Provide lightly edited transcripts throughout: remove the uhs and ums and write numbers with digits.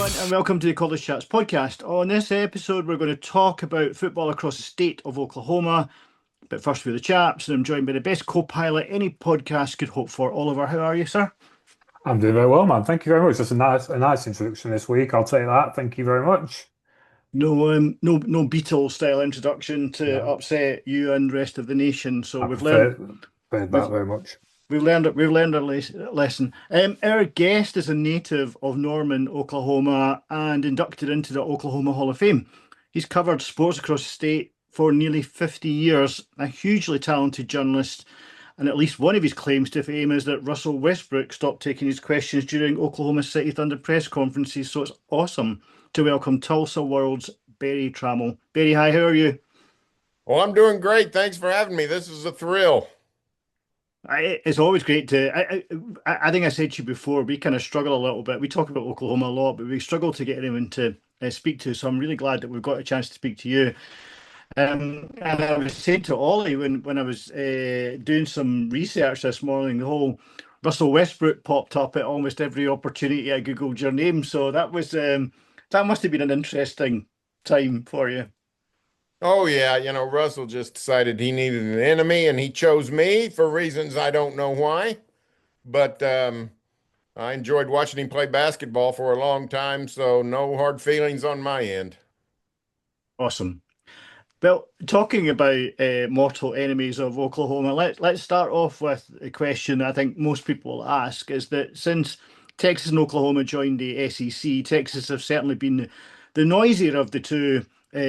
everyone, and welcome to the College Chats podcast. On this episode, we're going to talk about football across the state of Oklahoma. But first, we're the chaps, and I'm joined by the best co-pilot any podcast could hope for. Oliver, how are you, sir? I'm doing very well, man. Thank you very much. That's a nice introduction this week. I'll take that. Thank you very much. No Beatles style introduction to No, upset you and the rest of the nation. So I we've learned prefer that we've very much. we've learned our lesson. Our guest is a native of Norman, Oklahoma, and inducted into the Oklahoma Hall of Fame. He's covered sports across the state for nearly 50 years, a hugely talented journalist, and at least one of his claims to fame is that Russell Westbrook stopped taking his questions during Oklahoma City Thunder press conferences. So it's awesome to welcome Tulsa World's Barry Tramel. Barry, hi, how are you? Well, I'm doing great. Thanks for having me. This is a thrill. It's always great to. I think I said to you before, we kind of struggle a little bit. We talk about Oklahoma a lot, but we struggle to get anyone to speak to. So I'm really glad that we've got a chance to speak to you. And I was saying to Ollie when I was doing some research this morning, the whole Russell Westbrook popped up at almost every opportunity I googled your name. So that must have been an interesting time for you. Oh, yeah. Russell just decided he needed an enemy and he chose me for reasons I don't know why. But I enjoyed watching him play basketball for a long time. So no hard feelings on my end. Awesome. Well, talking about mortal enemies of Oklahoma, let's start off with a question I think most people will ask is that since Texas and Oklahoma joined the SEC, Texas have certainly been the noisier of the two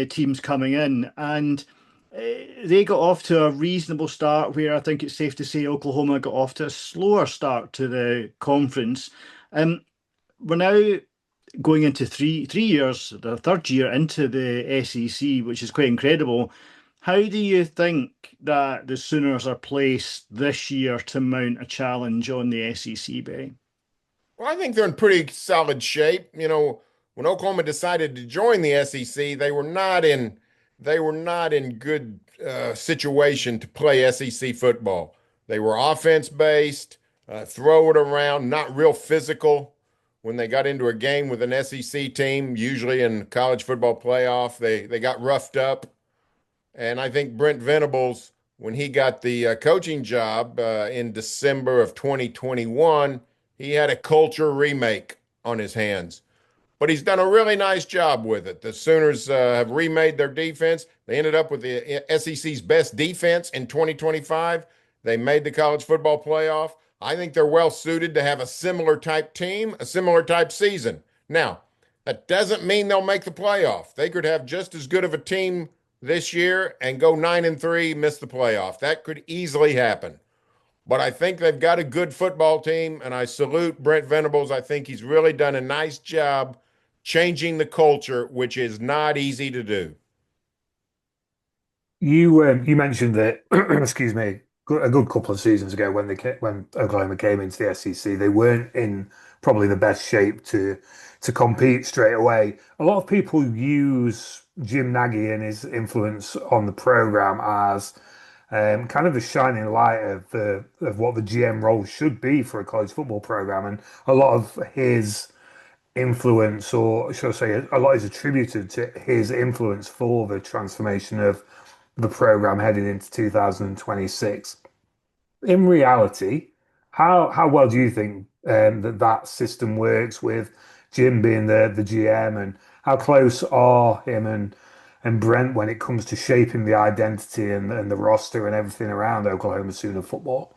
teams coming in, and they got off to a reasonable start where I think it's safe to say Oklahoma got off to a slower start to the conference. We're now going into three years, the third year into the SEC, which is quite incredible. How do you think that the Sooners are placed this year to mount a challenge on the SEC, Bay? Well, I think they're in pretty solid shape. When Oklahoma decided to join the SEC, they were not in good situation to play SEC football. They were offense based, throw it around, not real physical. When they got into a game with an SEC team, usually in college football playoff, they got roughed up. And I think Brent Venables, when he got the coaching job in December of 2021, he had a culture remake on his hands. But he's done a really nice job with it. The Sooners have remade their defense. They ended up with the SEC's best defense in 2025. They made the college football playoff. I think they're well suited to have a similar type team, a similar type season. Now, that doesn't mean they'll make the playoff. They could have just as good of a team this year and go 9-3, miss the playoff. That could easily happen. But I think they've got a good football team, and I salute Brent Venables. I think he's really done a nice job changing the culture, which is not easy to do. You mentioned that, excuse me, a good couple of seasons ago when Oklahoma came into the SEC, they weren't in probably the best shape to compete straight away. A lot of people use Jim Nagy and his influence on the program as kind of a shining light of what the GM role should be for a college football program, and a lot of his influence, or should I say, a lot is attributed to his influence for the transformation of the program heading into 2026. In reality, how well do you think that system works with Jim being the GM, and how close are him and Brent when it comes to shaping the identity and the roster and everything around Oklahoma Sooner football?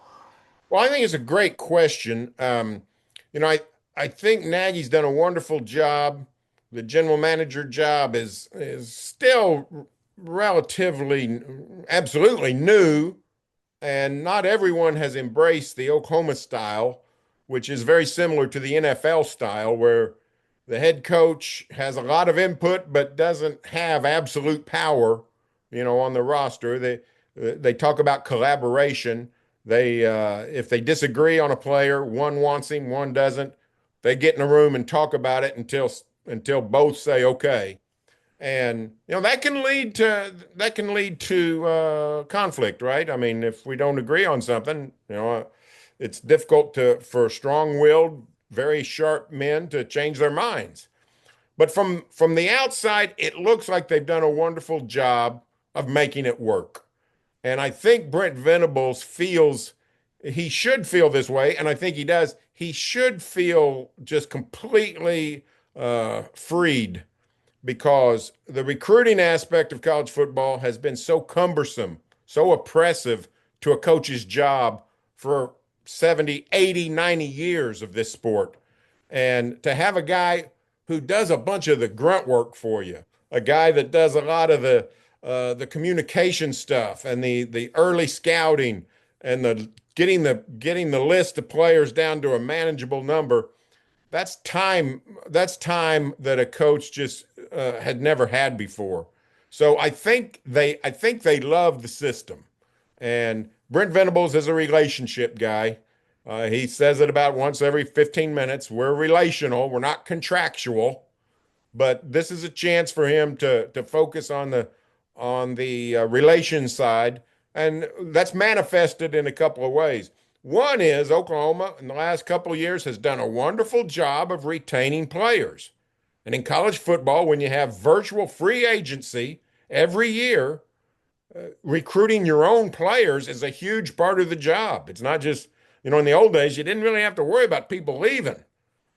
Well, I think it's a great question. You know, I I think Nagy's done a wonderful job. The general manager job is still relatively, absolutely new, and not everyone has embraced the Oklahoma style, which is very similar to the NFL style, where the head coach has a lot of input but doesn't have absolute power, on the roster. They talk about collaboration. They if they disagree on a player, one wants him, one doesn't. They get in a room and talk about it until both say okay. And that can lead to conflict, right? I mean, if we don't agree on something, it's difficult for strong-willed, very sharp men to change their minds. But from the outside, it looks like they've done a wonderful job of making it work. And I think Brent Venables feels he should feel this way, and I think he does. He should feel just completely freed because the recruiting aspect of college football has been so cumbersome, so oppressive to a coach's job for 70, 80, 90 years of this sport. And to have a guy who does a bunch of the grunt work for you, a guy that does a lot of the communication stuff and the early scouting and the getting the list of players down to a manageable number, that's time that a coach just had never had before. So I think they love the system. And Brent Venables is a relationship guy. He says it about once every 15 minutes. We're relational, we're not contractual, but this is a chance for him to focus on the relation side, and that's manifested in a couple of ways. One is Oklahoma in the last couple of years has done a wonderful job of retaining players. And in college football, when you have virtual free agency every year, recruiting your own players is a huge part of the job. It's not just, in the old days, you didn't really have to worry about people leaving.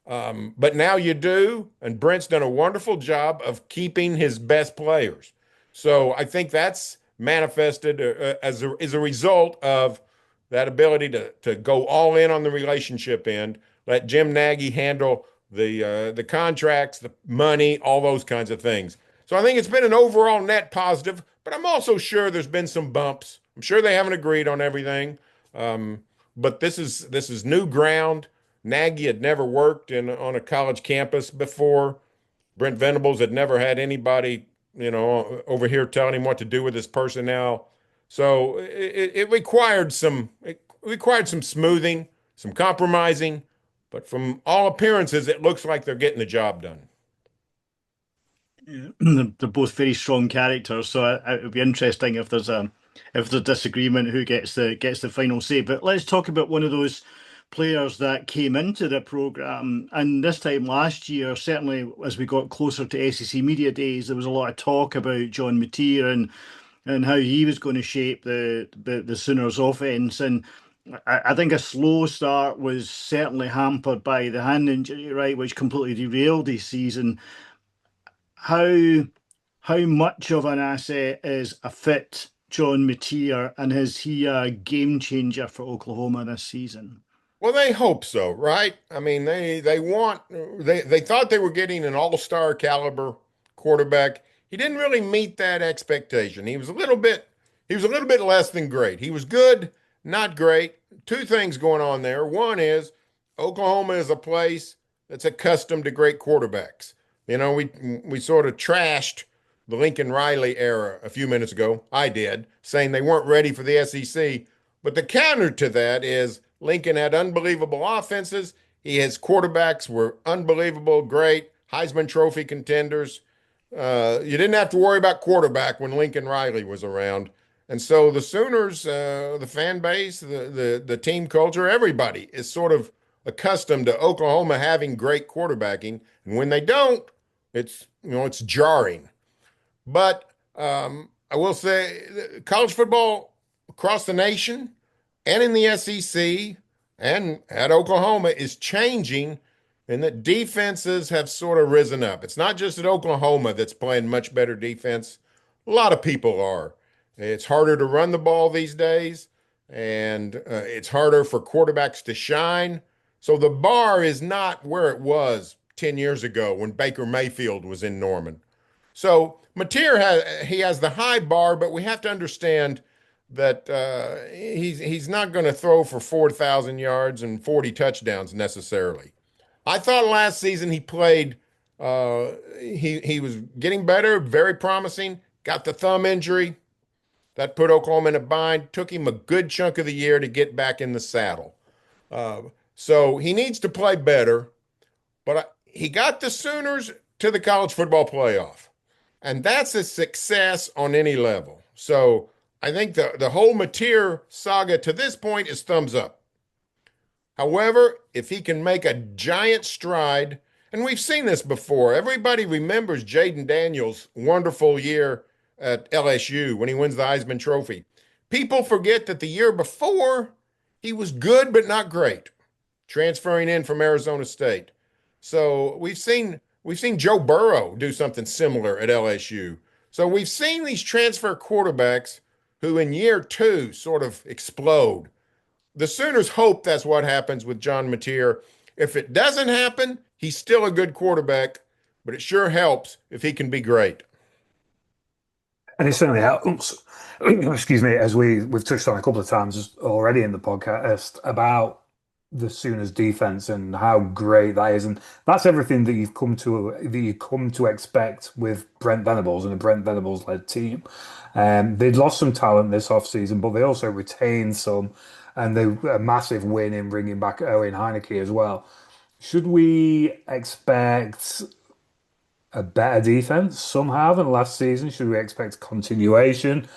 But now you do, and Brent's done a wonderful job of keeping his best players. So I think that's manifested as a result of that ability to go all in on the relationship end, let Jim Nagy handle the contracts, the money, all those kinds of things. So I think it's been an overall net positive, but I'm also sure there's been some bumps. I'm sure they haven't agreed on everything. But this is new ground. Nagy had never worked on a college campus before. Brent Venables had never had anybody, over here telling him what to do with his personnel. So it required some smoothing, some compromising, but from all appearances, it looks like they're getting the job done. Yeah. They're both very strong characters, so it would be interesting if there's a disagreement who gets the final say. But let's talk about one of those players that came into the program, and this time last year, certainly as we got closer to SEC Media Days, there was a lot of talk about John Mateer and how he was going to shape the Sooners offense. And I think a slow start was certainly hampered by the hand injury, right, which completely derailed his season. How much of an asset is a fit John Mateer, and is he a game changer for Oklahoma this season? Well, they hope so, right? I mean, they thought they were getting an all-star caliber quarterback. He didn't really meet that expectation. He was a little bit less than great. He was good, not great. Two things going on there. One is Oklahoma is a place that's accustomed to great quarterbacks. We sort of trashed the Lincoln Riley era a few minutes ago. I did, saying they weren't ready for the SEC. But the counter to that is Lincoln had unbelievable offenses. His quarterbacks were unbelievable, great, Heisman Trophy contenders. You didn't have to worry about quarterback when Lincoln Riley was around. And so the Sooners, the fan base, the team culture, everybody is sort of accustomed to Oklahoma having great quarterbacking. And when they don't, it's jarring. But I will say college football across the nation and in the SEC and at Oklahoma is changing, and that defenses have sort of risen up. It's not just at Oklahoma that's playing much better defense. A lot of people are. It's harder to run the ball these days, and it's harder for quarterbacks to shine. So the bar is not where it was 10 years ago when Baker Mayfield was in Norman. So Mateer has the high bar, but we have to understand that he's not going to throw for 4,000 yards and 40 touchdowns necessarily. I thought last season he played, he was getting better, very promising, got the thumb injury. That put Oklahoma in a bind, took him a good chunk of the year to get back in the saddle. So he needs to play better, but he got the Sooners to the college football playoff, and that's a success on any level. So I think the whole Mateer saga to this point is thumbs up. However, if he can make a giant stride, And we've seen this before. Everybody remembers Jaden Daniels' wonderful year at LSU when he wins the Heisman Trophy. People forget that the year before, he was good but not great, transferring in from Arizona State. So we've seen Joe Burrow do something similar at LSU. So we've seen these transfer quarterbacks who in year two sort of explode. The Sooners hope that's what happens with John Mateer. If it doesn't happen, he's still a good quarterback, but it sure helps if he can be great. And it certainly helps. Excuse me, as we've touched on a couple of times already in the podcast about the Sooners defense and how great that is, and that's everything that you come to expect with Brent Venables and a Brent Venables led team. They'd lost some talent this offseason, but they also retained some, and they a massive win in bringing back Owen Heineke as well. Should we expect a better defense somehow than last season? Should we expect continuation?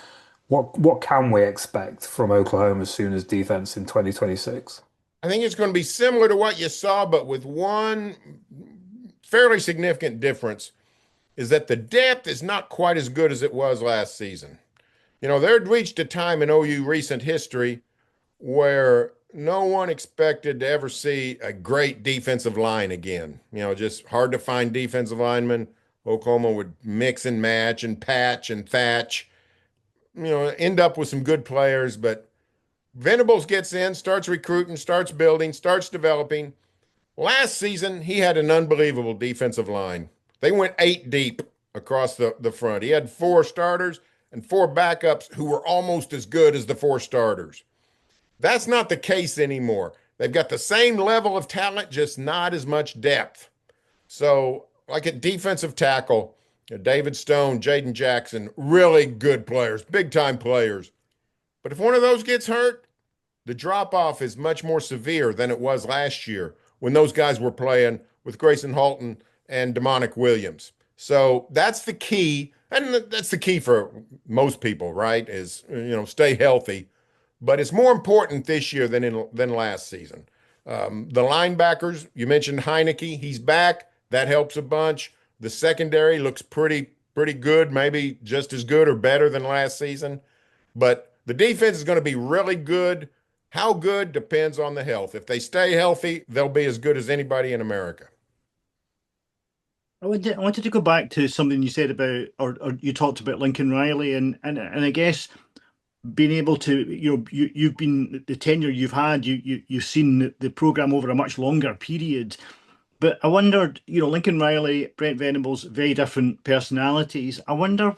What can we expect from Oklahoma Sooners defense in 2026? I think it's going to be similar to what you saw, but with one fairly significant difference is that the depth is not quite as good as it was last season. They'd reached a time in OU recent history where no one expected to ever see a great defensive line again. Just hard to find defensive linemen. Oklahoma would mix and match and patch and thatch, end up with some good players. But Venables gets in, starts recruiting, starts building, starts developing. Last season, he had an unbelievable defensive line. They went 8 deep across the front. He had 4 starters and 4 backups who were almost as good as the 4 starters. That's not the case anymore. They've got the same level of talent, just not as much depth. So, like at defensive tackle, David Stone, Jaden Jackson, really good players, big-time players. But if one of those gets hurt, the drop-off is much more severe than it was last year when those guys were playing with Grayson Halton and Demonic Williams. So that's the key, and that's the key for most people, right, is, stay healthy. But it's more important this year than last season. The linebackers, you mentioned Heineke, he's back. That helps a bunch. The secondary looks pretty good, maybe just as good or better than last season. But the defense is going to be really good. How good depends on the health. If they stay healthy, they'll be as good as anybody in America. I wanted to go back to something you said about, or you talked about Lincoln Riley, and I guess being able to, you've been the tenure you've had, you've seen the program over a much longer period. But I wondered, Lincoln Riley, Brent Venables, very different personalities. I wonder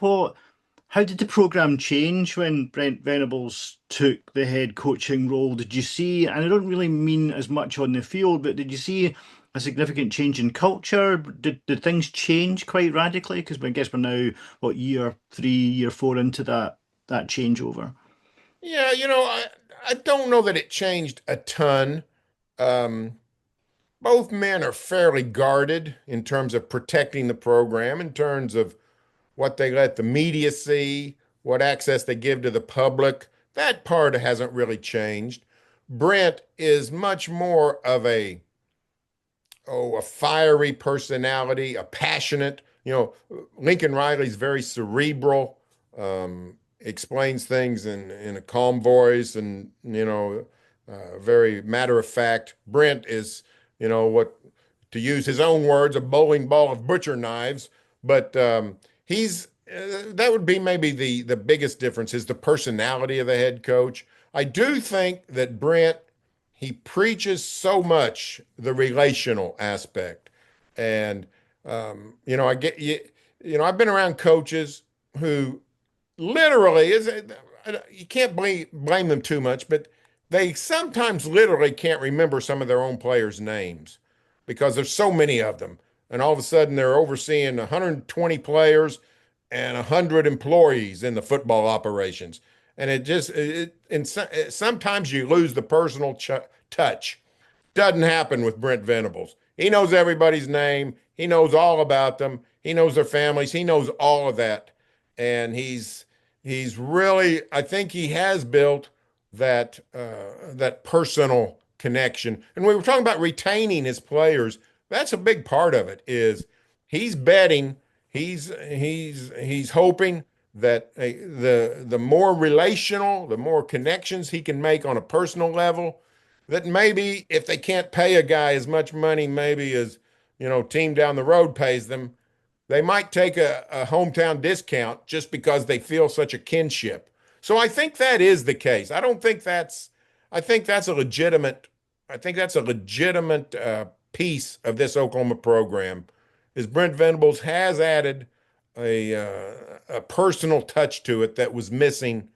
how did the program change when Brent Venables took the head coaching role? Did you see, and I don't really mean as much on the field, but did you see a significant change in culture? Did things change quite radically? Because I guess we're now, year 3, year 4 into that changeover. Yeah, I don't know that it changed a ton. Both men are fairly guarded in terms of protecting the program, in terms of what they let the media see, what access they give to the public. That part hasn't really changed. Brent is much more of a fiery personality, a passionate. Lincoln Riley's very cerebral, explains things in a calm voice and, very matter of fact. Brent is, what, to use his own words, a bowling ball of butcher knives. But he's that would be maybe the biggest difference is the personality of the head coach. I do think that Brent, he preaches so much the relational aspect. And, I get I've been around coaches who literally you can't blame them too much, but they sometimes literally can't remember some of their own players' names because there's so many of them. And all of a sudden they're overseeing 120 players and 100 employees in the football operations. And sometimes you lose the personal touch. Doesn't happen with Brent Venables. He knows everybody's name. He knows all about them. He knows their families. He knows all of that. And he's really, I think he has built that personal connection. And we were talking about retaining his players. That's a big part of it. Is he's betting, he's hoping that the more relational, the more connections he can make on a personal level, that maybe if they can't pay a guy as much money, maybe as team down the road pays them, they might take a hometown discount just because they feel such a kinship. So I think that is the case. I think that's a legitimate, piece of this Oklahoma program is Brent Venables has added a personal touch to it that was missing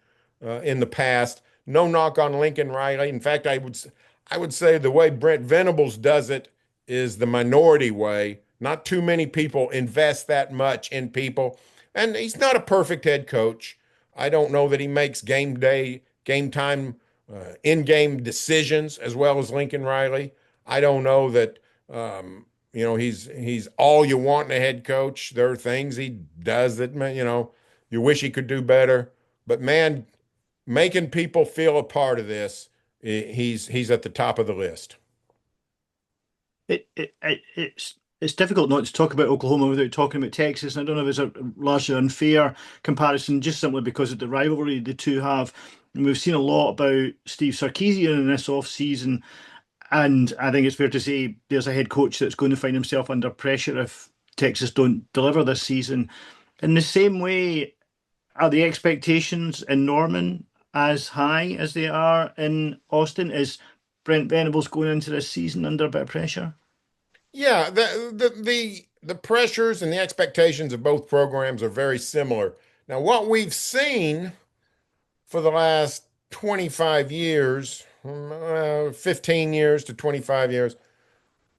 in the past. No knock on Lincoln Riley. In fact, I would say the way Brent Venables does it is the minority way. Not too many people invest that much in people. And he's not a perfect head coach. I don't know that he makes game day, game time, in-game decisions as well as Lincoln Riley. I don't know that he's all you want in a head coach. There are things he does that you wish he could do better. But man, making people feel a part of this, he's at the top of the list. It's difficult not to talk about Oklahoma without talking about Texas, and I don't know if it's a largely unfair comparison, just simply because of the rivalry the two have. And we've seen a lot about Steve Sarkisian in this off-season, and I think it's fair to say there's a head coach that's going to find himself under pressure if Texas don't deliver this season. In the same way, are the expectations in Norman as high as they are in Austin? Is Brent Venables going into this season under a bit of pressure? Yeah, the pressures and the expectations of both programs are very similar. Now, what we've seen for the last 25 years, 15 years to 25 years,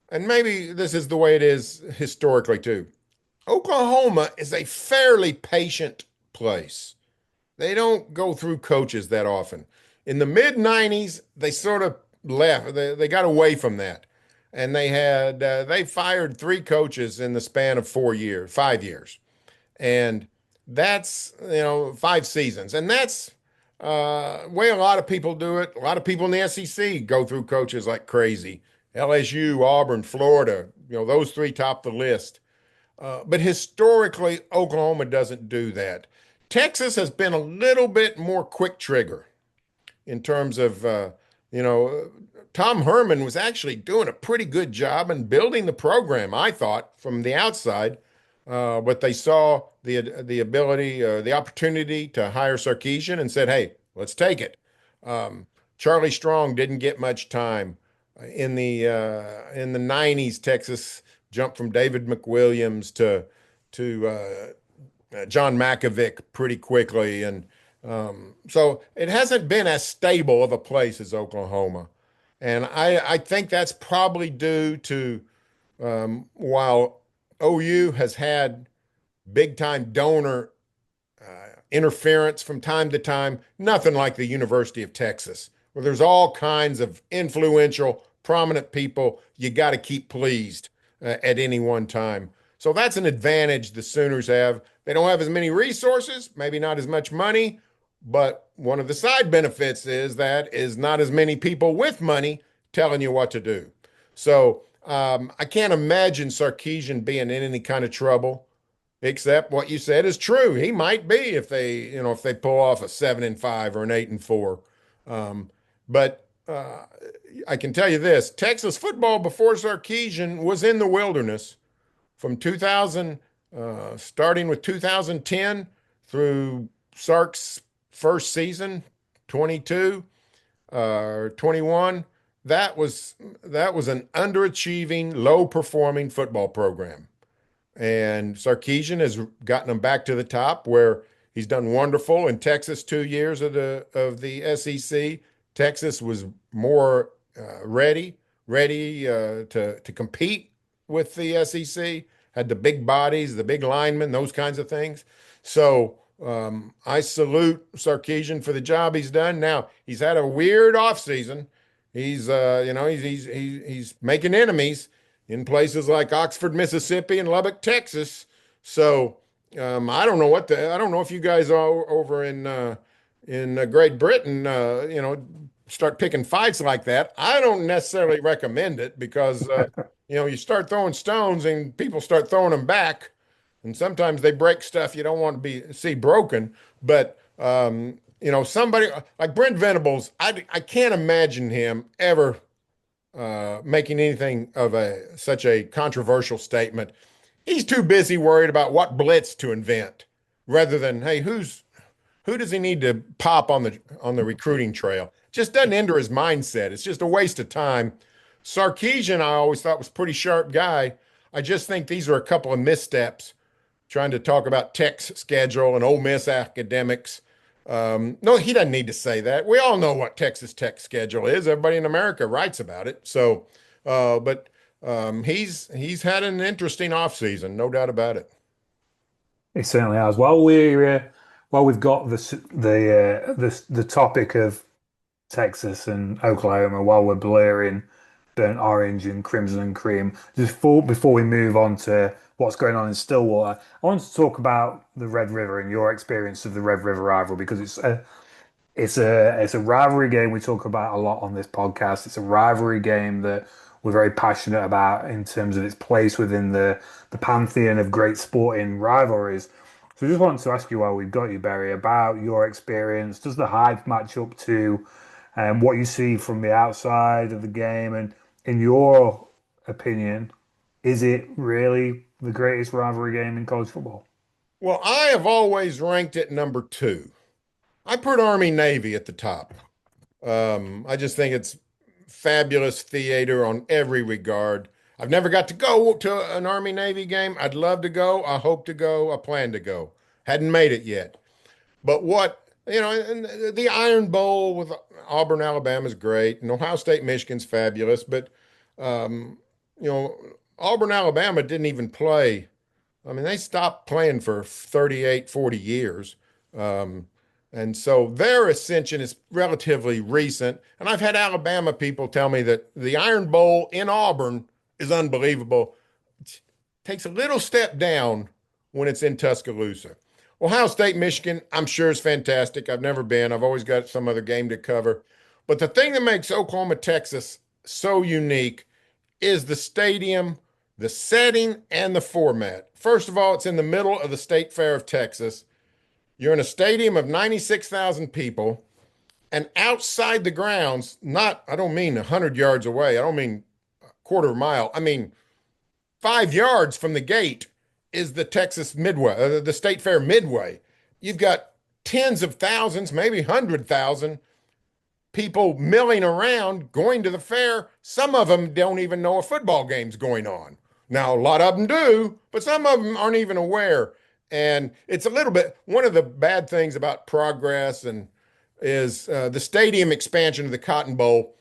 and maybe this is the way it is historically too. Oklahoma is a fairly patient place. They don't go through coaches that often. In the mid 90s, they sort of left. They got away from that. And they fired 3 coaches in the span of 5 years. And that's, 5 seasons. And that's way a lot of people do it. A lot of people in the SEC go through coaches like crazy. LSU, Auburn, Florida, those 3 top the list. But historically, Oklahoma doesn't do that. Texas has been a little bit more quick trigger in terms of, Tom Herman was actually doing a pretty good job in building the program, I thought, from the outside. But they saw the ability, the opportunity to hire Sarkisian and said, "Hey, let's take it." Charlie Strong didn't get much time in the '90s. Texas jumped from David McWilliams to John Makovic pretty quickly, and so it hasn't been as stable of a place as Oklahoma. And I think that's probably due to while OU has had big time donor interference from time to time, nothing like the University of Texas, where there's all kinds of influential, prominent people you got to keep pleased at any one time. So that's an advantage the Sooners have. They don't have as many resources, maybe not as much money, but one of the side benefits is not as many people with money telling you what to do. So I can't imagine Sarkisian being in any kind of trouble, except what you said is true. He might be if they pull off a 7-5 or an 8-4. But I can tell you this: Texas football before Sarkisian was in the wilderness from 2000, starting with 2010 through Sark's first season, 22 or 21. That was an underachieving, low-performing football program. And Sarkisian has gotten them back to the top, where he's done wonderful in Texas 2 years of the SEC. Texas was more ready to compete with the SEC, had the big bodies, the big linemen, those kinds of things. So I salute Sarkisian for the job he's done. Now, he's had a weird offseason. He's he's making enemies in places like Oxford, Mississippi, and Lubbock, Texas. So I don't know if you guys are over in Great Britain, start picking fights like that. I don't necessarily recommend it because You start throwing stones and people start throwing them back, and sometimes they break stuff you don't want to see broken. But somebody like Brent Venables, I can't imagine him ever making anything of such a controversial statement. He's too busy worried about what blitz to invent rather than, hey, who does he need to pop on the recruiting trail? Just doesn't enter his mindset. It's just a waste of time. Sarkisian, I always thought was a pretty sharp guy. I just think these are a couple of missteps trying to talk about Tech's schedule and Ole Miss academics. No, he doesn't need to say that. We all know what Texas Tech schedule is. Everybody in America writes about it. So, but he's had an interesting offseason, no doubt about it. It certainly has. While we've got the topic of Texas and Oklahoma, while we're blurring burnt orange and crimson and cream, just before we move on to what's going on in Stillwater, I want to talk about the Red River and your experience of the Red River rivalry because it's a rivalry game we talk about a lot on this podcast. It's a rivalry game that we're very passionate about in terms of its place within the pantheon of great sporting rivalries. So I just wanted to ask you while we've got you, Barry, about your experience. Does the hype match up to what you see from the outside of the game? And in your opinion, is it really the greatest rivalry game in college football? Well, I have always ranked it number 2. I put Army Navy at the top. I just think it's fabulous theater on every regard. I've never got to go to an Army Navy game. I'd love to go. I hope to go. I plan to go. Hadn't made it yet. But and the Iron Bowl with Auburn, Alabama is great, and Ohio State, Michigan's fabulous. But Auburn, Alabama didn't even play. I mean, they stopped playing for 38, 40 years. And so their ascension is relatively recent. And I've had Alabama people tell me that the Iron Bowl in Auburn is unbelievable. It takes a little step down when it's in Tuscaloosa. Ohio State, Michigan, I'm sure is fantastic. I've never been. I've always got some other game to cover. But the thing that makes Oklahoma, Texas so unique is the stadium, the setting, and the format. First of all, it's in the middle of the State Fair of Texas. You're in a stadium of 96,000 people, and outside the grounds, I don't mean 100 yards away. I don't mean a quarter mile. I mean 5 yards from the gate is the Texas Midway, the State Fair Midway. You've got tens of thousands, maybe 100,000 people milling around going to the fair. Some of them don't even know a football game's going on. Now, a lot of them do, but some of them aren't even aware. And it's a little bit, one of the bad things about progress is the stadium expansion of the Cotton Bowl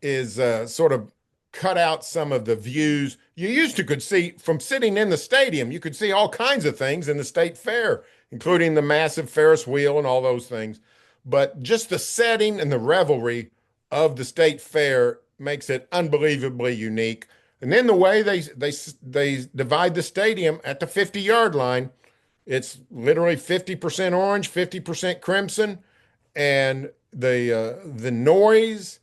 is sort of cut out some of the views. You used to could see from sitting in the stadium, you could see all kinds of things in the state fair, including the massive Ferris wheel and all those things. But just the setting and the revelry of the state fair makes it unbelievably unique. And then the way they divide the stadium at the 50-yard line, it's literally 50% orange, 50% crimson, and the noise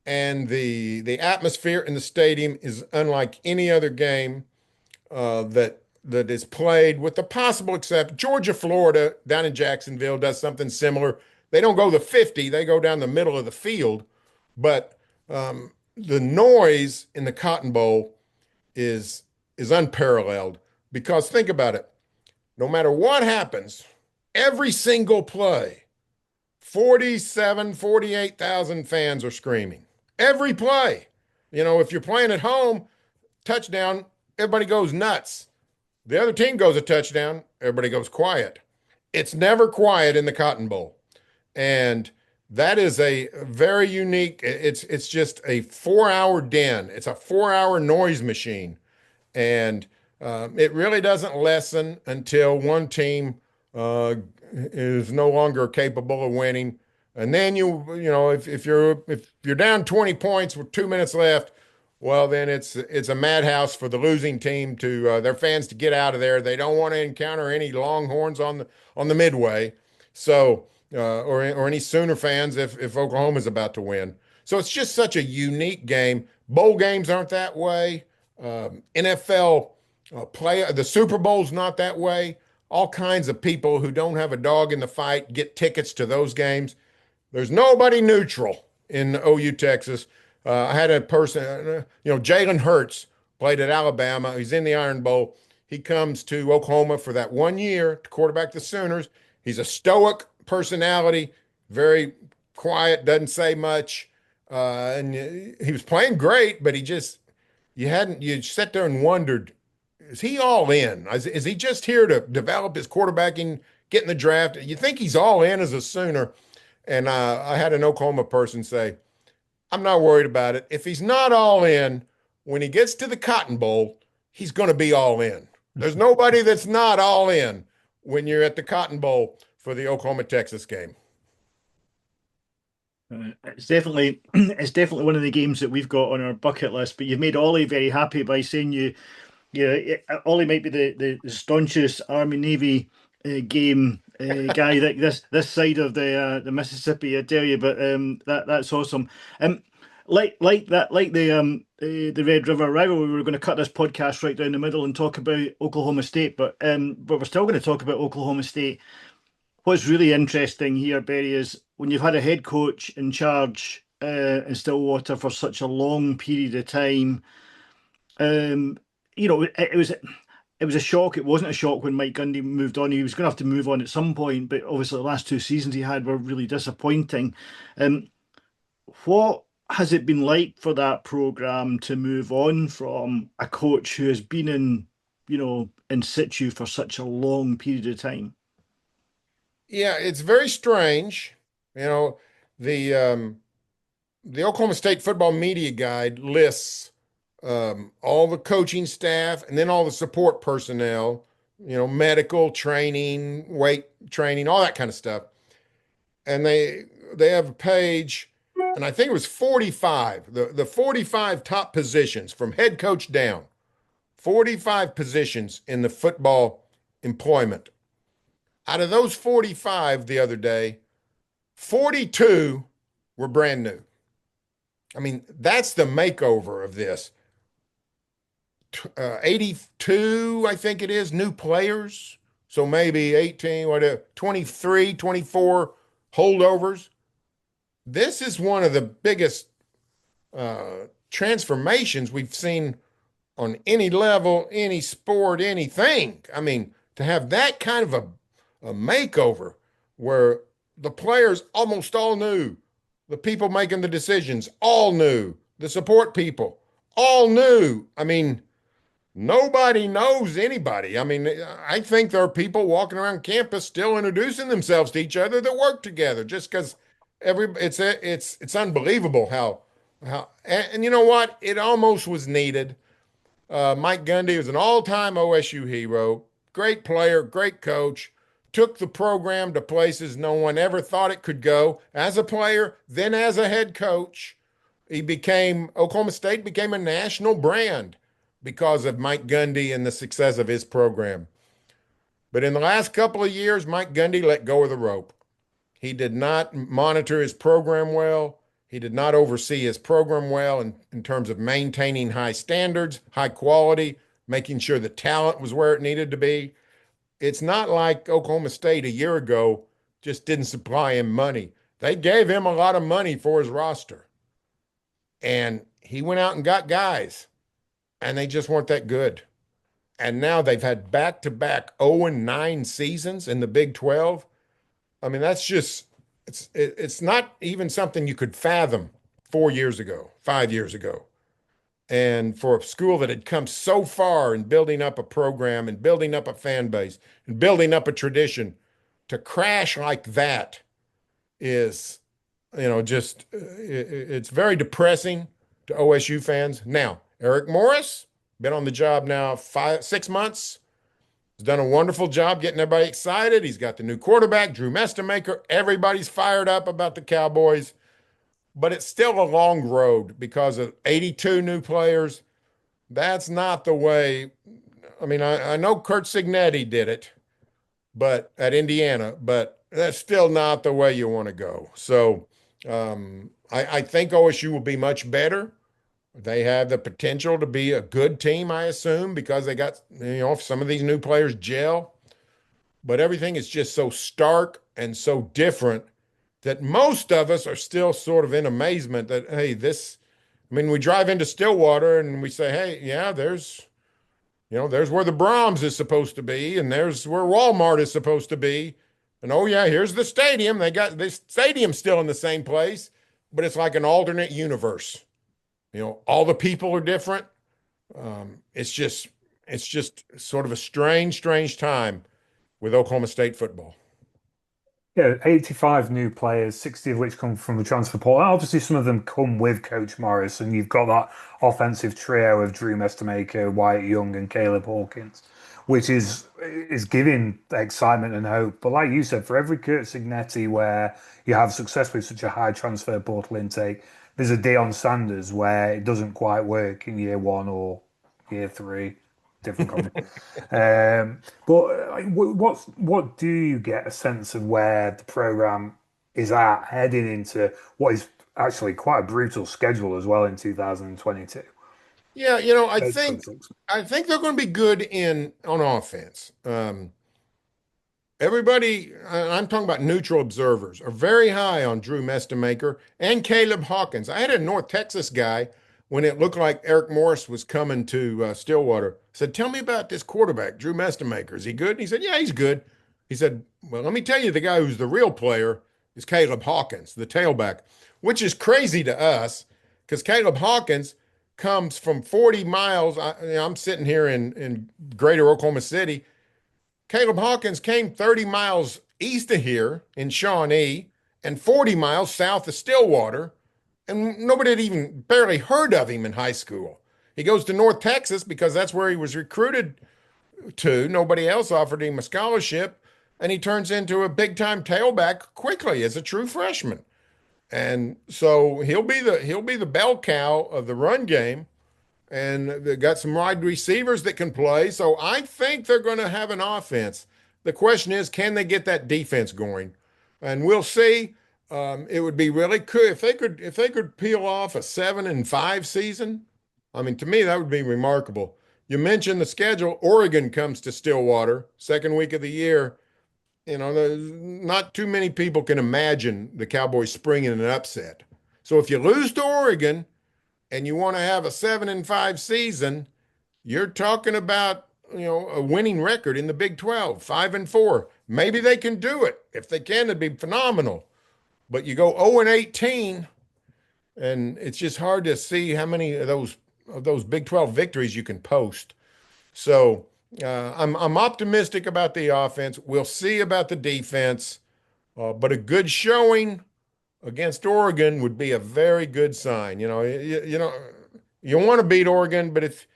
and the atmosphere in the stadium is unlike any other game that is played, with the possible exception. Georgia, Florida, down in Jacksonville does something similar. They don't go the 50; they go down the middle of the field. But the noise in the Cotton Bowl is unparalleled, because think about it. No matter what happens, every single play, 48,000 fans are screaming. Every play. If you're playing at home, touchdown, everybody goes nuts. The other team goes a touchdown, everybody goes quiet. It's never quiet in the Cotton Bowl. And that is a very unique, it's just a 4-hour den. It's a 4-hour noise machine. And it really doesn't lessen until one team is no longer capable of winning. And then if you're down 20 points with 2 minutes left, well, then it's a madhouse for the losing team to their fans to get out of there. They don't want to encounter any Longhorns on the midway, so or any Sooner fans if Oklahoma's about to win. So it's just such a unique game. Bowl games aren't that way. NFL player. The Super Bowl's not that way. All kinds of people who don't have a dog in the fight get tickets to those games. There's nobody neutral in OU, Texas. I had a person, Jalen Hurts played at Alabama. He's in the Iron Bowl. He comes to Oklahoma for that 1 year to quarterback the Sooners. He's a stoic personality, very quiet, doesn't say much. And he was playing great, but you sat there and wondered, is he all in? Is he just here to develop his quarterbacking, get in the draft? You think he's all in as a Sooner. And I had an Oklahoma person say, I'm not worried about it. If he's not all in, when he gets to the Cotton Bowl, he's going to be all in. There's nobody that's not all in when you're at the Cotton Bowl for the Oklahoma-Texas game. It's definitely one of the games that we've got on our bucket list. But you've made Ollie very happy by saying Ollie might be the staunchest Army Navy game guy that this side of the Mississippi, I tell you. But that's awesome. Like the Red River Rivalry, we were going to cut this podcast right down the middle and talk about Oklahoma State, but we're still going to talk about Oklahoma State. What's really interesting here, Barry, is when you've had a head coach in charge in Stillwater for such a long period of time. It was a shock. It wasn't a shock when Mike Gundy moved on. He was going to have to move on at some point, but obviously the last 2 seasons he had were really disappointing. What has it been like for that program to move on from a coach who has been in situ for such a long period of time? Yeah, it's very strange. The Oklahoma State football media guide lists all the coaching staff and then all the support personnel, medical training, weight training, all that kind of stuff. And they have a page, and I think it was 45, the 45 top positions from head coach down, 45 positions in the football employment. Out of those 45 the other day, 42 were brand new. I mean, that's the makeover of this. 82, I think it is, new players. So maybe 18, 23, 24 holdovers. This is one of the biggest transformations we've seen on any level, any sport, anything. I mean, to have that kind of a makeover where the players almost all knew, the people making the decisions all knew, the support people all knew. I mean, nobody knows anybody. I mean, I think there are people walking around campus still introducing themselves to each other that work together just because it's unbelievable how and you know what? It almost was needed. Mike Gundy was an all-time OSU hero, great player, great coach. Took the program to places no one ever thought it could go as a player, then as a head coach. Oklahoma State became a national brand because of Mike Gundy and the success of his program. But in the last couple of years, Mike Gundy let go of the rope. He did not monitor his program well. He did not oversee his program well in terms of maintaining high standards, high quality, making sure the talent was where it needed to be. It's not like Oklahoma State a year ago just didn't supply him money. They gave him a lot of money for his roster. And he went out and got guys, and they just weren't that good. And now they've had back-to-back 0-9 seasons in the Big 12. I mean, that's just, it's not even something you could fathom 4 years ago, 5 years ago. And for a school that had come so far in building up a program and building up a fan base and building up a tradition, to crash like that is, it's very depressing to OSU fans. Now, Eric Morris, been on the job now 6 months. He's done a wonderful job getting everybody excited. He's got the new quarterback, Drew Mestemaker. Everybody's fired up about the Cowboys. But it's still a long road because of 82 new players. That's not the way. I mean, I know Kurt Signetti did it, but at Indiana, but that's still not the way you want to go. So I think OSU will be much better They have the potential to be a good team, I assume, because they got, some of these new players gel, but everything is just so stark and so different that most of us are still sort of in amazement that, hey, we drive into Stillwater and we say, hey, yeah, there's where the Brahms is supposed to be, and there's where Walmart is supposed to be. And oh, yeah, here's the stadium. They got this stadium still in the same place, but it's like an alternate universe. All the people are different. It's just sort of a strange time with Oklahoma State football. Yeah, 85 new players, 60 of which come from the transfer portal. Obviously, some of them come with Coach Morris, and you've got that offensive trio of Drew Mestermaker, Wyatt Young, and Caleb Hawkins, which is giving excitement and hope. But like you said, for every Kurt Signetti where you have success with such a high transfer portal intake, there's a Deion Sanders where it doesn't quite work in year one or year three. Different combination. But what do you get a sense of where the program is at heading into what is actually quite a brutal schedule as well in 2022? Yeah, I think 26. they're going to be good on offense. Everybody, I'm talking about neutral observers, are very high on Drew Mestermaker and Caleb Hawkins. I had a North Texas guy when it looked like Eric Morris was coming to Stillwater. Said, "Tell me about this quarterback, Drew Mestermaker. Is he good?" And he said, "Yeah, he's good." He said, "Well, let me tell you, the guy who's the real player is Caleb Hawkins, the tailback," which is crazy to us because Caleb Hawkins comes from 40 miles. I'm sitting here in greater Oklahoma City. Caleb Hawkins came 30 miles east of here in Shawnee and 40 miles south of Stillwater, and nobody had even barely heard of him in high school. He goes to North Texas because that's where he was recruited to. Nobody else offered him a scholarship, and he turns into a big-time tailback quickly as a true freshman. And so he'll be the bell cow of the run game, and they got some wide receivers that can play. So I think they're going to have an offense. The question is, can they get that defense going? And we'll see. It would be really cool if they could peel off a 7-5 season. I mean, to me, that would be remarkable. You mentioned the schedule. Oregon comes to Stillwater, second week of the year. There's not too many people can imagine the Cowboys springing an upset. So if you lose to Oregon, and you want to have a 7-5 season, you're talking about, a winning record in the Big 12, 5-4. Maybe they can do it. If they can, it'd be phenomenal. But you go 0-18, and it's just hard to see how many of those Big 12 victories you can post. So I'm optimistic about the offense. We'll see about the defense, but a good showing against Oregon would be a very good sign. You want to beat Oregon, but if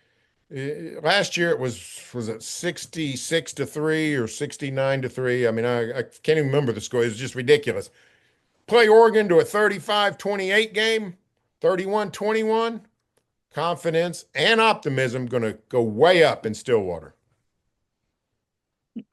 last year it was it 66-3 or 69-3? I mean, I can't even remember the score. It was just ridiculous. Play Oregon to a 35-28 game, 31-21. Confidence and optimism going to go way up in Stillwater.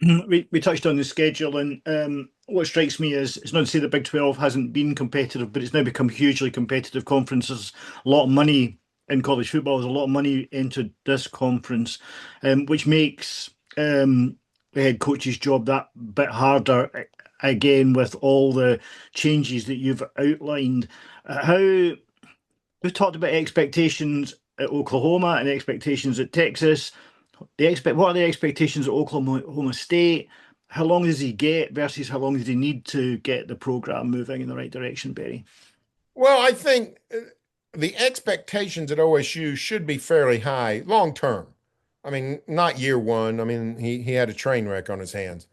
We touched on the schedule, and what strikes me is it's not to say the Big 12 hasn't been competitive, but it's now become hugely competitive conference. There's a lot of money in college football. There's a lot of money into this conference, which makes the head coach's job that bit harder. Again, with all the changes that you've outlined, how we've talked about expectations at Oklahoma and expectations at Texas. What are the expectations at Oklahoma State? How long does he get versus how long does he need to get the program moving in the right direction, Barry? Well, I think the expectations at OSU should be fairly high long term. I mean, not year one. I mean, he had a train wreck on his hands.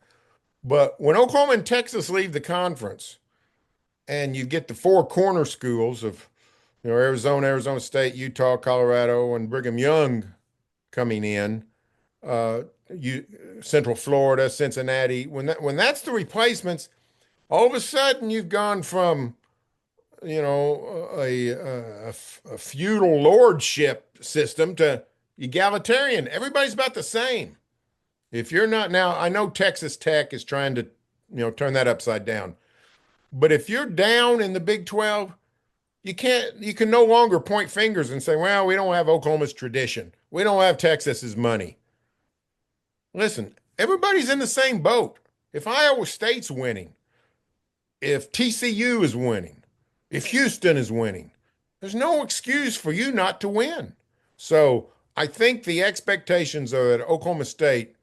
But when Oklahoma and Texas leave the conference and you get the four corner schools of Arizona, Arizona State, Utah, Colorado, and Brigham Young coming in, Central Florida, Cincinnati, when that's the replacements, all of a sudden you've gone from a feudal lordship system to egalitarian. Everybody's about the same. If you're not now, I know Texas Tech is trying to turn that upside down, but if you're down in the Big 12, You can no longer point fingers and say, well, we don't have Oklahoma's tradition. We don't have Texas's money. Listen, everybody's in the same boat. If Iowa State's winning, if TCU is winning, if Houston is winning, there's no excuse for you not to win. So I think the expectations are that Oklahoma State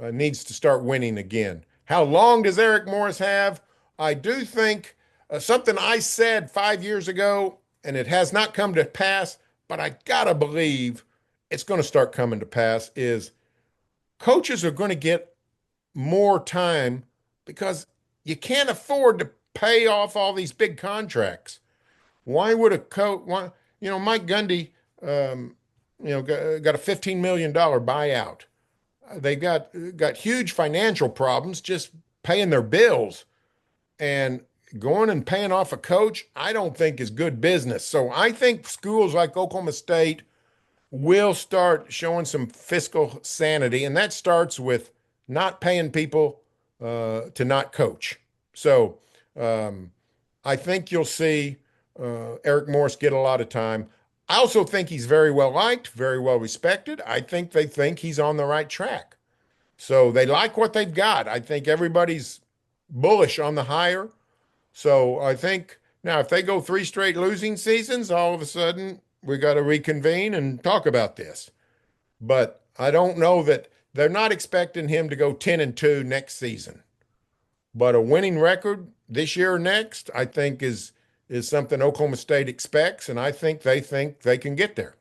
needs to start winning again. How long does Eric Morris have? I do think something I said 5 years ago, and it has not come to pass, but I gotta believe it's going to start coming to pass, is coaches are going to get more time because you can't afford to pay off all these big contracts. Why would a coach, Mike Gundy, got a $15 million buyout. They got huge financial problems just paying their bills, and going and paying off a coach, I don't think is good business. So I think schools like Oklahoma State will start showing some fiscal sanity, and that starts with not paying people to not coach. So I think you'll see Eric Morris get a lot of time. I also think he's very well liked, very well respected. I think they think he's on the right track. So they like what they've got. I think everybody's bullish on the hire. So I think now if they go 3 straight losing seasons, all of a sudden we got to reconvene and talk about this. But I don't know that they're not expecting him to go 10-2 next season. But a winning record this year or next, I think is something Oklahoma State expects, and I think they can get there.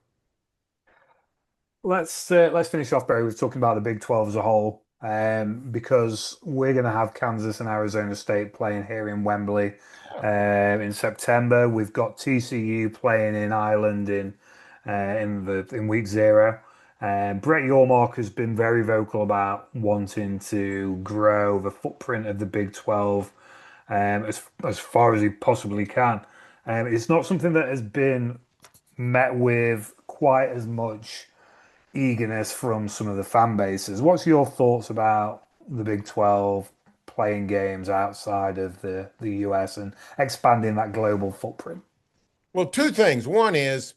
Let's finish off, Barry, with talking about the Big 12 as a whole, because we're going to have Kansas and Arizona State playing here in Wembley in September. We've got TCU playing in Ireland in week 0. Brett Yormark has been very vocal about wanting to grow the footprint of the Big 12 as far as he possibly can. It's not something that has been met with quite as much eagerness from some of the fan bases. What's your thoughts about the Big 12 playing games outside of the US and expanding that global footprint? Well, 2 things. One is,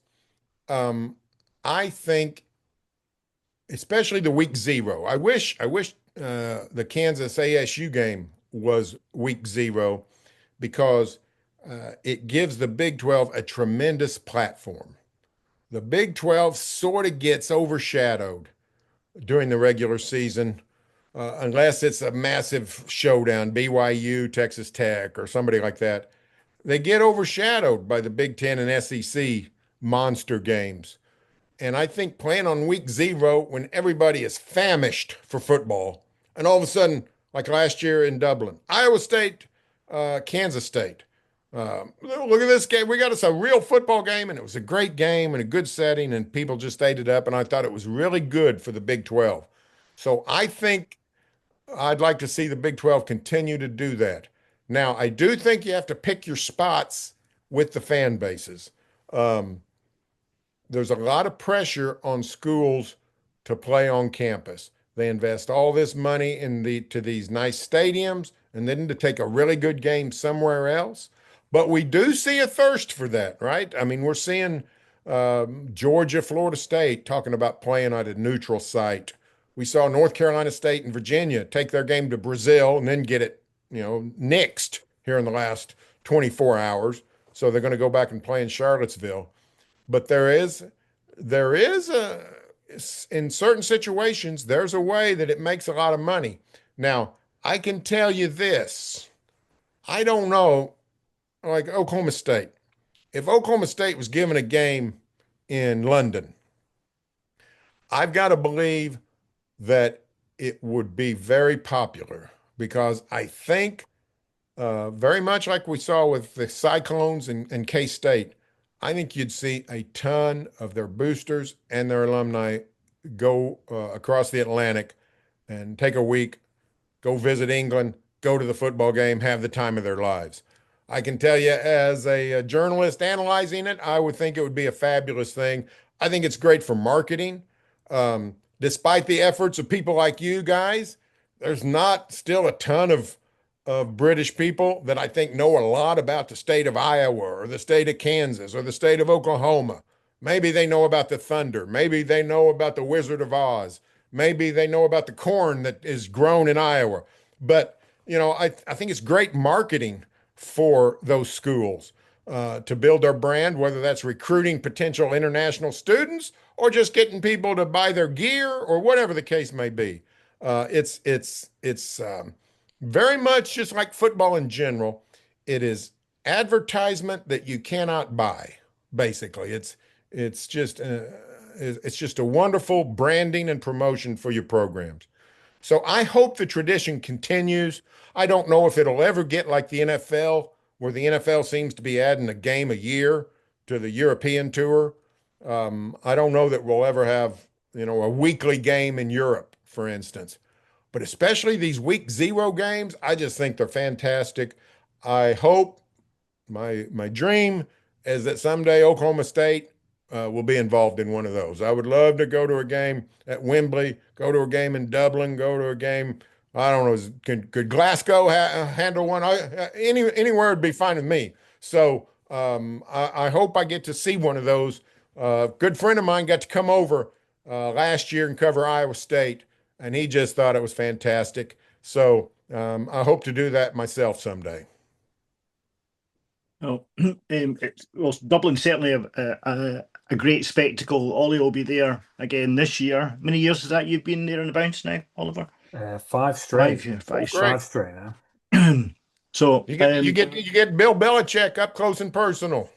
I think, especially the week 0. I wish the Kansas ASU game was week 0 because it gives the Big 12 a tremendous platform. The Big 12 sort of gets overshadowed during the regular season, unless it's a massive showdown, BYU, Texas Tech, or somebody like that. They get overshadowed by the Big 10 and SEC monster games. And I think playing on week 0 when everybody is famished for football, and all of a sudden, like last year in Dublin, Iowa State, Kansas State. Look at this game. We got us a real football game, and it was a great game and a good setting, and people just ate it up. And I thought it was really good for the Big 12. So I think I'd like to see the Big 12 continue to do that. Now, I do think you have to pick your spots with the fan bases. There's a lot of pressure on schools to play on campus. They invest all this money to these nice stadiums and then to take a really good game somewhere else. But we do see a thirst for that, right? I mean, we're seeing Georgia, Florida State talking about playing at a neutral site. We saw North Carolina State and Virginia take their game to Brazil and then get it, nixed here in the last 24 hours. So they're going to go back and play in Charlottesville. But there is in certain situations, there's a way that it makes a lot of money. Now, I can tell you this. I don't know, like Oklahoma State. If Oklahoma State was given a game in London, I've got to believe that it would be very popular because I think very much like we saw with the Cyclones and K-State, I think you'd see a ton of their boosters and their alumni go across the Atlantic and take a week, go visit England, go to the football game, have the time of their lives. I can tell you as a journalist analyzing it, I would think it would be a fabulous thing. I think it's great for marketing. Despite the efforts of people like you guys, there's not still a ton of of British people that I think know a lot about the state of Iowa or the state of Kansas or the state of Oklahoma. Maybe they know about the Thunder. Maybe they know about the Wizard of Oz. Maybe they know about the corn that is grown in Iowa. But, I think it's great marketing for those schools to build their brand, whether that's recruiting potential international students or just getting people to buy their gear or whatever the case may be. It's very much just like football in general. It is advertisement that you cannot buy. Basically, it's just a wonderful branding and promotion for your programs. So I hope the tradition continues. I don't know if it'll ever get like the NFL, where the NFL seems to be adding a game a year to the European tour. I don't know that we'll ever have, a weekly game in Europe, for instance. But especially these week 0 games, I just think they're fantastic. I hope my dream is that someday Oklahoma State will be involved in one of those. I would love to go to a game at Wembley, go to a game in Dublin, go to a game. I don't know. Could Glasgow handle one? Anywhere would be fine with me. So I hope I get to see one of those. A good friend of mine got to come over last year and cover Iowa State, and he just thought it was fantastic. So I hope to do that myself someday. Well, Dublin's certainly a great spectacle. Ollie will be there again this year. How many years is that you've been there on the bounce now, Oliver? 5 straight. 5 years. 5 straight. 5 straight now. So you get Bill Belichick up close and personal.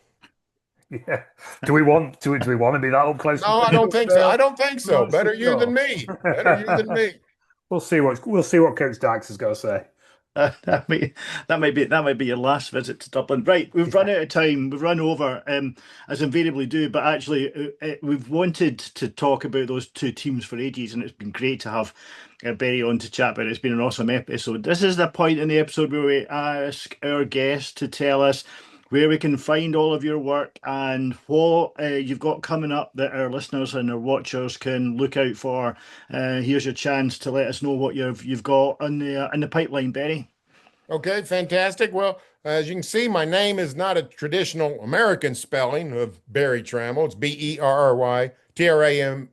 Yeah. Do we want to be that up close? No, I don't think so. I don't think so. Better you than me. Better you than me. We'll see what Coach Dax is going to say. That might be your last visit to Dublin. Right, we've run out of time. We've run over, as invariably do. But actually, we've wanted to talk about those two teams for ages, and it's been great to have Barry on to chat about it. It's been an awesome episode. This is the point in the episode where we ask our guests to tell us where we can find all of your work and what you've got coming up that our listeners and our watchers can look out for. Here's your chance to let us know what you've got in the pipeline, Barry. Okay, fantastic. Well, as you can see, my name is not a traditional American spelling of Barry Tramel. It's BERRYTRAMEL.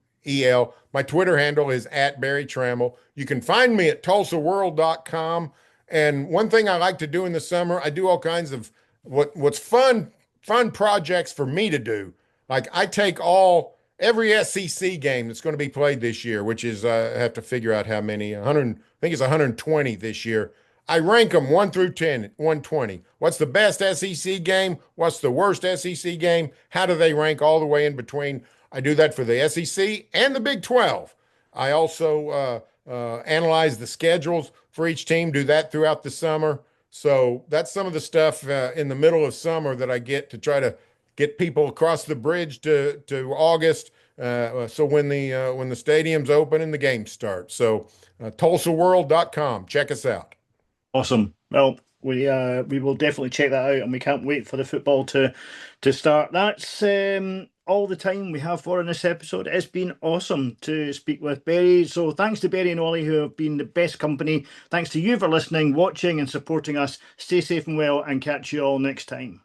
My Twitter handle is @BarryTramel. You can find me at TulsaWorld.com. And one thing I like to do in the summer, I do all kinds of what's fun projects for me to do. Like I take every SEC game that's going to be played this year, which is I have to figure out how many, 100, I think it's 120 this year. I rank them 1 through 10, 120. What's the best SEC game? What's the worst SEC game? How do they rank all the way in between? I do that for the SEC and the Big 12. I also analyze the schedules for each team, do that throughout the summer. So that's some of the stuff in the middle of summer that I get to try to get people across the bridge to August. So when the stadiums open and the games start. So TulsaWorld.com. Check us out. Awesome. Well, we will definitely check that out, and we can't wait for the football to start. That's all the time we have for in this episode. It's been awesome to speak with Barry. So thanks to Barry and Ollie, who have been the best company. Thanks to you for listening, watching, and supporting us. Stay safe and well, and catch you all next time.